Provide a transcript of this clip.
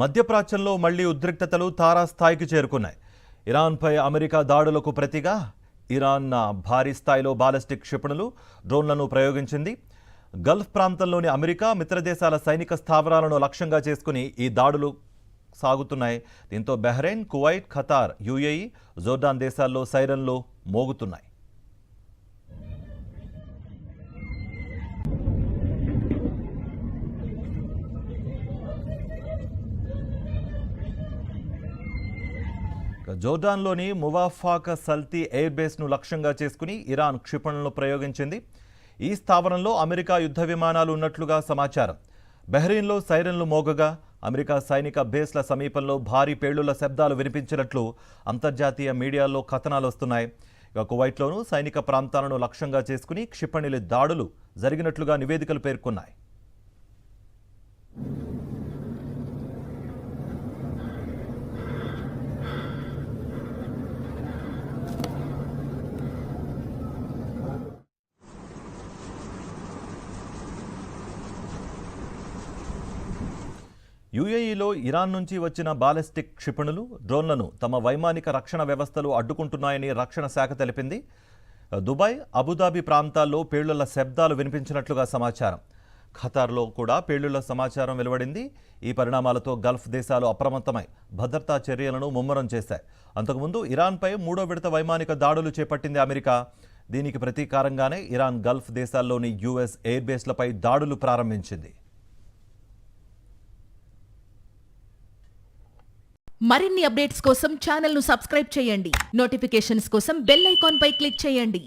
మధ్యప్రాచ్యంలో మళ్లీ ఉద్రిక్తతలు తారాస్థాయికి చేరుకున్నాయి. ఇరాన్పై అమెరికా దాడులకు ప్రతిగా ఇరాన్ భారీ స్థాయిలో బాలిస్టిక్ క్షిపణులు, డ్రోన్లను ప్రయోగించింది. గల్ఫ్ ప్రాంతంలోని అమెరికా మిత్రదేశాల సైనిక స్థావరాలను లక్ష్యంగా చేసుకుని ఈ దాడులు సాగుతున్నాయి. దీంతో Bahrain, Kuwait, Qatar, UAE, Jordan దేశాల్లో సైరన్లు మోగుతున్నాయి. జోర్డాన్లోని మువాఫాక్ సల్తీ ఎయిర్ బేస్ను లక్ష్యంగా చేసుకుని ఇరాన్ క్షిపణులను ప్రయోగించింది. ఈ స్థావరంలో అమెరికా యుద్ధ విమానాలు ఉన్నట్లుగా సమాచారం. బహ్రెయిన్లో సైరన్లు మోగగా అమెరికా సైనిక బేస్ల సమీపంలో భారీ పేలుళ్ల శబ్దాలు వినిపించినట్లు అంతర్జాతీయ మీడియాలో కథనాలు వస్తున్నాయి. ఇక కువైట్లోనూ సైనిక ప్రాంతాలను లక్ష్యంగా చేసుకుని క్షిపణుల దాడులు జరిగినట్లుగా నివేదికలు పేర్కొన్నాయి. యుఏఈలో ఇరాన్ నుంచి వచ్చిన బాలిస్టిక్ క్షిపణులు, డ్రోన్లను తమ వైమానిక రక్షణ వ్యవస్థలు అడ్డుకుంటున్నాయని రక్షణ శాఖ తెలిపింది. దుబాయ్, అబుదాబి ప్రాంతాల్లో పేలుళ్ల శబ్దాలు వినిపించినట్లుగా సమాచారం. ఖతార్లో కూడా పేలుళ్ల సమాచారం వెలువడింది. ఈ పరిణామాలతో గల్ఫ్ దేశాలు అప్రమత్తమై భద్రతా చర్యలను ముమ్మరం చేశాయి. అంతకుముందు ఇరాన్పై 3వ విడత వైమానిక దాడులు చేపట్టింది అమెరికా. దీనికి ప్రతీకారంగానే ఇరాన్ గల్ఫ్ దేశాల్లోని యుఎస్ ఎయిర్ బేస్లపై దాడులు ప్రారంభించింది. మరిన్ని అప్డేట్స్ కోసం ఛానల్ ను సబ్స్క్రైబ్ చేయండి. నోటిఫికేషన్స్ కోసం బెల్ ఐకాన్ పై క్లిక్ చేయండి.